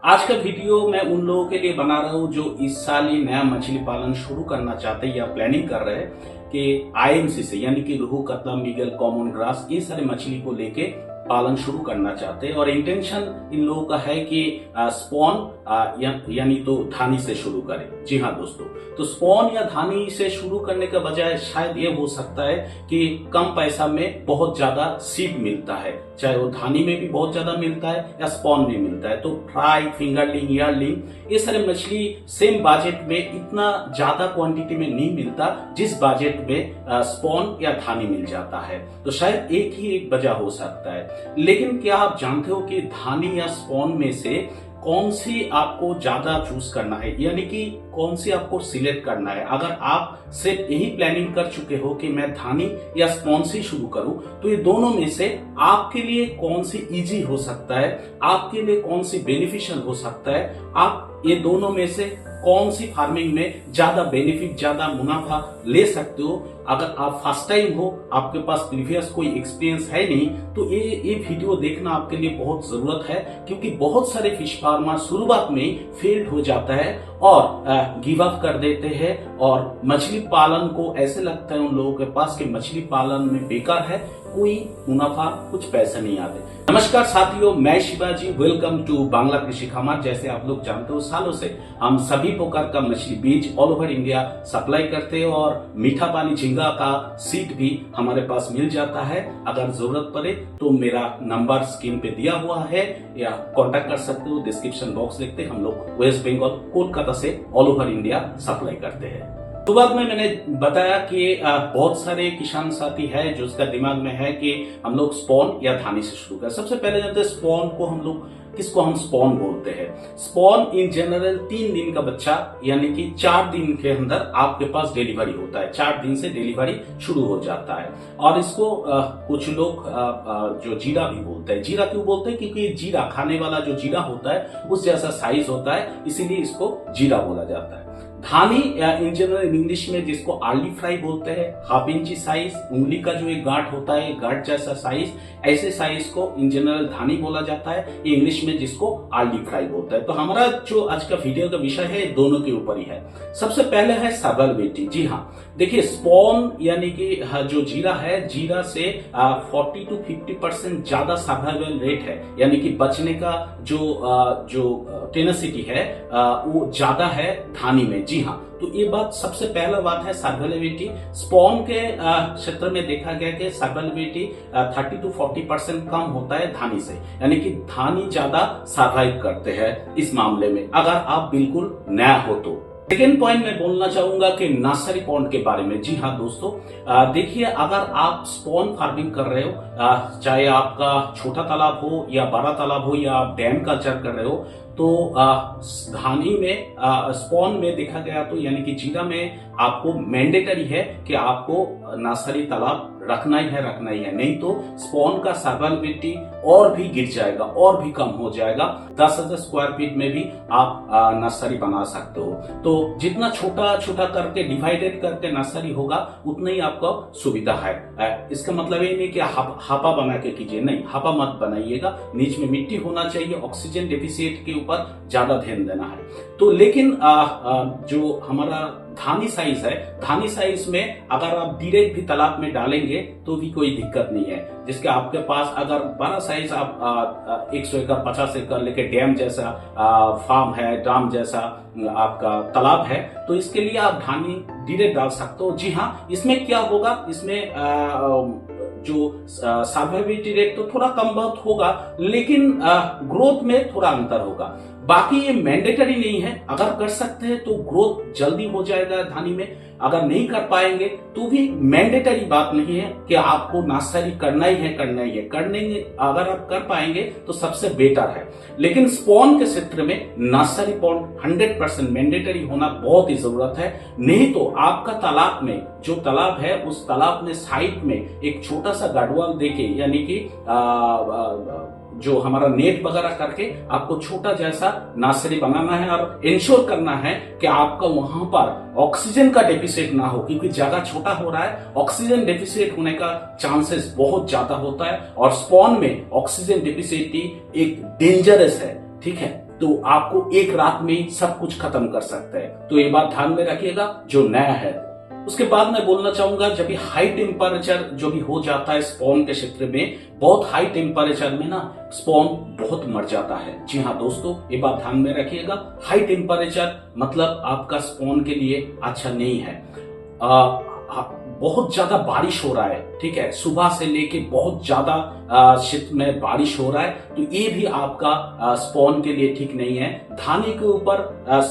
आज का वीडियो मैं उन लोगों के लिए बना रहा हूँ जो इस साल ही नया मछली पालन शुरू करना चाहते हैं या प्लानिंग कर रहे हैं कि आईएमसी से यानी कि रोहू, कतला, मृगल, कॉमन ग्रास ये सारे मछली को लेके पालन शुरू करना चाहते हैं। और इंटेंशन इन लोगों का है कि स्पॉन यानी तो धानी से शुरू करें। जी हाँ दोस्तों, तो स्पॉन या धानी से शुरू करने का बजाय शायद ये हो सकता है कि कम पैसा में बहुत ज्यादा सीड मिलता है, चाहे वो धानी में भी बहुत ज्यादा मिलता है या स्पॉन में मिलता है। तो फ्राई, फिंगरलिंग, ईयरलिंग ये सारे मछली सेम बजट में इतना ज्यादा क्वांटिटी में नहीं मिलता जिस बजट में स्पॉन या धानी मिल जाता है। तो शायद एक ही एक वजह हो सकता है। लेकिन क्या आप जानते हो कि धानी या स्पॉन में से कौन सी आपको ज्यादा चूज करना है, यानी कि कौन सी आपको सिलेक्ट करना है। अगर आप सिर्फ यही प्लानिंग कर चुके हो कि मैं धानी या स्पॉन से शुरू करूं, तो ये दोनों में से आपके लिए कौन सी इजी हो सकता है, आपके लिए कौन सी बेनिफिशियल हो सकता है, आप ये दोनों में से कौन सी फार्मिंग में ज्यादा बेनिफिट, ज्यादा मुनाफा ले सकते हो। अगर आप फर्स्ट टाइम हो, आपके पास प्रीवियस कोई एक्सपीरियंस है नहीं, तो ये वीडियो देखना आपके लिए बहुत जरूरत है, क्योंकि बहुत सारे फिश फार्मर शुरुआत में ही फेल्ड हो जाता है और गिव अप कर देते हैं और मछली पालन को ऐसे लगता है उन लोगों के पास कि मछली पालन में बेकार है, कोई मुनाफा, कुछ पैसे नहीं आते। नमस्कार साथियों, मैं शिवाजी, वेलकम टू बांग्ला कृषि खामार। जैसे आप लोग जानते हो, सालों से हम सभी प्रकार का मछली बीज ऑल ओवर इंडिया सप्लाई करते हैं और मीठा पानी झींगा का सीड भी हमारे पास मिल जाता है। अगर जरूरत पड़े तो मेरा नंबर स्क्रीन पे दिया हुआ है या कांटेक्ट कर सकते हो, डिस्क्रिप्शन बॉक्स देखते। हम लोग वेस्ट बंगाल, कोलकाता से ऑल ओवर इंडिया सप्लाई करते हैं। शुरुआत में मैंने बताया कि बहुत सारे किसान साथी है जो उसका दिमाग में है कि हम लोग स्पॉन या धानी से शुरू करें। सबसे पहले जानते हैं स्पॉन को हम लोग किसको हम स्पॉन बोलते हैं। स्पॉन इन जनरल 3 दिन का बच्चा यानी कि 4 दिन के अंदर आपके पास डिलीवरी होता है। 4 दिन से डिलीवरी शुरू हो जाता है। और इसको कुछ लोग जो जीरा भी बोलते हैं। जीरा क्यों बोलते हैं? क्योंकि जीरा खाने वाला जो जीरा होता है उस जैसा साइज होता है, इसीलिए इसको जीरा बोला जाता है। धानी इन जनरल इंग्लिश में जिसको आर्ली फ्राई बोलते हैं, हाफ इंची साइज, उंगली का जो एक गांठ होता है, गांठ जैसा साइज, ऐसे साइज को इन जनरल धानी बोला जाता है। इंग्लिश में जिसको आर्ली फ्राई बोलता है। तो हमारा जो आज का वीडियो का विषय है दोनों के ऊपर ही है। सबसे पहले है सर्वाइवबिलिटी। जी हाँ, देखिए स्पॉन यानी कि जो जीरा है, जीरा से 40 to 50% ज्यादा सर्वाइवल रेट है, यानी कि बचने का जो टेनेसिटी है वो ज्यादा है धानी में। जी हाँ, तो ये बात सबसे पहला बात है सर्वाइवबिलिटी। स्पॉन के क्षेत्र में देखा गया कि सर्वाइवबिलिटी 30 to 40% कम होता है धानी से, यानी कि धानी ज्यादा सर्वाइव करते हैं इस मामले में, अगर आप बिल्कुल नया हो तो। सेकेंड पॉइंट मैं बोलना चाहूंगा कि नर्सरी पॉन्ड के बारे में। जी हाँ दोस्तों, देखिए अगर आप स्पॉन फार्मिंग कर रहे हो, चाहे आपका छोटा तालाब हो या बड़ा तालाब हो या आप डैम कल्चर कर रहे हो, तो धानी में स्पॉन में देखा गया तो यानी कि जीरा में आपको मैंडेटरी है कि आपको नर्सरी तालाब रखना ही है, नहीं तो स्पॉन का सर्वाइवबिलिटी और भी गिर जाएगा और भी कम हो जाएगा। 10,000 स्क्वायर फीट में भी आप नर्सरी बना सकते हो। तो जितना छोटा छोटा करके डिवाइडेड करके नर्सरी होगा उतना ही आपको सुविधा है। इसका मतलब ये नहीं कि हापा बना के कीजिए, नहीं, हापा मत बनाइएगा। नीचे में मिट्टी होना चाहिए, ऑक्सीजन डेफिसिट के ऊपर ज्यादा ध्यान देना है। तो लेकिन जो हमारा धानी साइज है, धानी साइज में अगर आप डायरेक्ट भी तालाब में डालेंगे तो भी कोई दिक्कत नहीं है। जिसके आपके पास अगर बड़ा साइज आप 100 एकड़ 50 एकड़ लेके डैम जैसा फार्म है, ड्राम जैसा आपका तालाब है, तो इसके लिए आप धानी डायरेक्ट डाल सकते हो। जी हाँ, इसमें क्या होगा, इसमें जो सर्वाइवबिलिटी रेट तो थोड़ा कम बहुत होगा, लेकिन ग्रोथ में थोड़ा अंतर होगा। बाकी ये मैंडेटरी नहीं है, अगर कर सकते हैं तो ग्रोथ जल्दी हो जाएगा धानी में, अगर नहीं कर पाएंगे तो भी मैंडेटरी बात नहीं है कि आपको नर्सरी करना ही है। अगर आप कर पाएंगे तो सबसे बेटर है। लेकिन स्पॉन के क्षेत्र में नर्सरी पॉन्ड 100% मैंडेटरी होना बहुत ही जरूरत है। नहीं तो आपका तालाब में जो तालाब है उस तालाब में साइड में एक छोटा सा गार्डवाल देके, यानी कि जो हमारा नेट वगैरह करके आपको छोटा जैसा नर्सरी बनाना है और इंश्योर करना है कि आपका वहां पर ऑक्सीजन का डेफिसिट ना हो, क्योंकि जगह छोटा हो रहा है, ऑक्सीजन डेफिसिट होने का चांसेस बहुत ज्यादा होता है। और स्पॉन में ऑक्सीजन डेफिसिट एक डेंजरस है, ठीक है। तो आपको एक रात में ही सब कुछ खत्म कर सकता है। तो ये बात ध्यान में रखिएगा जो नया है। उसके बाद मैं बोलना चाहूंगा, जब भी हाई टेम्परेचर जो भी हो जाता है स्पॉन के क्षेत्र में, बहुत हाई टेम्परेचर में ना स्पॉन बहुत मर जाता है। जी हाँ दोस्तों, ये बात ध्यान में रखिएगा। हाई टेम्परेचर मतलब आपका स्पॉन के लिए अच्छा नहीं है। बहुत ज्यादा बारिश हो रहा है, ठीक है, सुबह से लेके बहुत ज्यादा क्षेत्र में बारिश हो रहा है, तो ये भी आपका स्पॉन के लिए ठीक नहीं है। धानी के ऊपर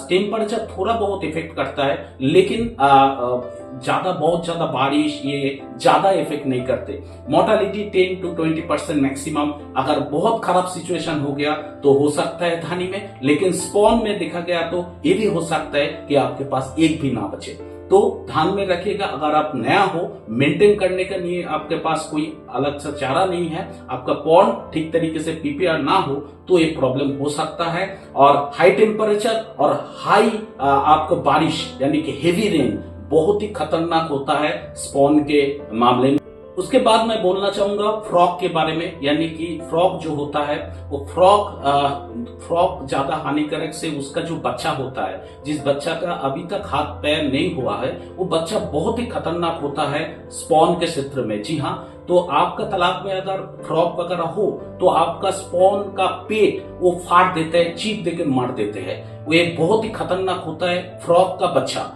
टेम्परेचर थोड़ा बहुत इफेक्ट करता है, लेकिन बहुत ज्यादा बारिश ये ज्यादा इफेक्ट नहीं करते। Mortality 10 to 20% maximum. अगर बहुत खराब सिचुएशन हो गया तो हो सकता है धानी में, लेकिन स्पॉन में देखा गया तो ये भी हो सकता है कि आपके पास एक भी ना बचे। तो ध्यान में रखिएगा, अगर आप नया हो, मेंटेन करने के लिए आपके पास कोई अलग सा चारा नहीं है, आपका पॉन्ड ठीक तरीके से पीपीआर ना हो, तो ये प्रॉब्लम हो सकता है। और हाई टेम्परेचर और हाई आपका बारिश यानी कि हेवी रेन बहुत ही खतरनाक होता है स्पॉन के मामले में। उसके बाद मैं बोलना चाहूंगा फ्रॉग के बारे में, यानी कि फ्रॉग जो होता है वो फ्रॉग ज्यादा हानिकारक से उसका जो बच्चा होता है, जिस बच्चा का अभी तक हाथ पैर नहीं हुआ है, वो बच्चा बहुत ही खतरनाक होता है स्पॉन के क्षेत्र में। जी हाँ, तो आपका तालाब में अगर फ्रॉग वगैरह हो तो आपका स्पॉन का पेट वो फाड़ देते हैं, चीप देकर मार देते हैं। वो एक बहुत ही खतरनाक होता है फ्रॉग का बच्चा।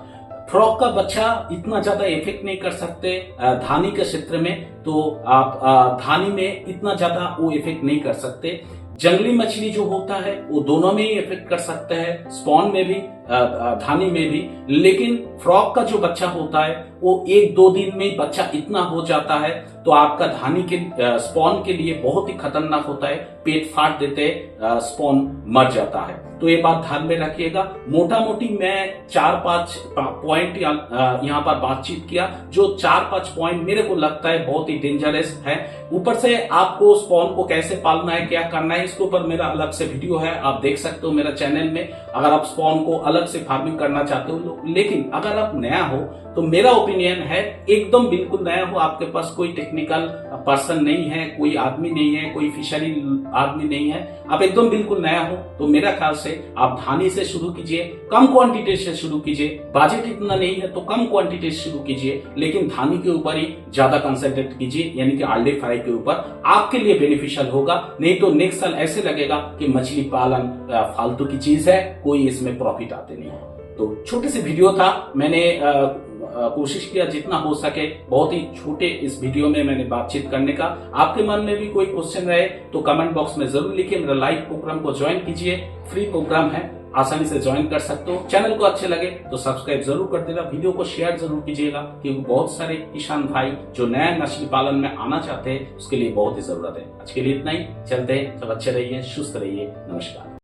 फ्रॉग का बच्चा इतना ज्यादा इफेक्ट नहीं कर सकते धानी के क्षेत्र में, तो आप धानी में इतना ज्यादा वो इफेक्ट नहीं कर सकते। जंगली मछली जो होता है वो दोनों में ही इफेक्ट कर सकता है, स्पॉन में भी धानी में भी। लेकिन फ्रॉग का जो बच्चा होता है वो 1-2 दिन में बच्चा इतना हो जाता है, तो आपका धानी के स्पॉन के लिए बहुत ही खतरनाक होता है, पेट फाड़ देते स्पॉन मर जाता है। तो ये बात ध्यान में रखिएगा। मोटा मोटी मैं 4-5 पॉइंट यहाँ पर बातचीत किया, जो 4-5 पॉइंट मेरे को लगता है बहुत ही डेंजरस है। ऊपर से आपको स्पॉन को कैसे पालना है, क्या करना है, इसके ऊपर मेरा अलग से वीडियो है, आप देख सकते हो मेरा चैनल में, अगर आप स्पॉन को अलग से फार्मिंग करना चाहते हो। लेकिन अगर आप नया हो तो मेरा ओपिनियन है एकदम बिल्कुल नया हो, आपके पास कोई टेक्निकल पर्सन नहीं है, कोई आदमी नहीं है, कोई फिशरी आदमी नहीं है, आप एकदम बिल्कुल नया हो, तो मेरा ख्याल से आप धानी से शुरू कीजिए, कम क्वांटिटी से शुरू कीजिए। बजट इतना नहीं है तो कम क्वांटिटी से शुरू कीजिए, लेकिन धानी के ऊपर ही ज्यादा कंसंट्रेट कीजिए, यानी कि आर्ली फ्राई के ऊपर आपके लिए बेनिफिशियल होगा। नहीं तो नेक्स्ट साल ऐसे लगेगा कि मछली पालन फालतू की चीज है, कोई इसमें प्रॉफिट आते नहीं है। तो छोटे से वीडियो था, मैंने कोशिश किया जितना हो सके, बहुत ही छोटे इस वीडियो में मैंने बातचीत करने का। आपके मन में भी कोई क्वेश्चन रहे तो कमेंट बॉक्स में जरूर लिखिए। मेरा लाइव प्रोग्राम को ज्वाइन कीजिए, फ्री प्रोग्राम है, आसानी से ज्वाइन कर सकते हो। चैनल को अच्छे लगे तो सब्सक्राइब जरूर कर देना, वीडियो को शेयर जरूर कीजिएगा, क्योंकि बहुत सारे किसान भाई जो नया मछली पालन में आना चाहते हैं उसके लिए बहुत ही जरूरत है। आज के लिए इतना ही, चलते हैं, सब अच्छे रहिए, सुस्त रहिए, नमस्कार।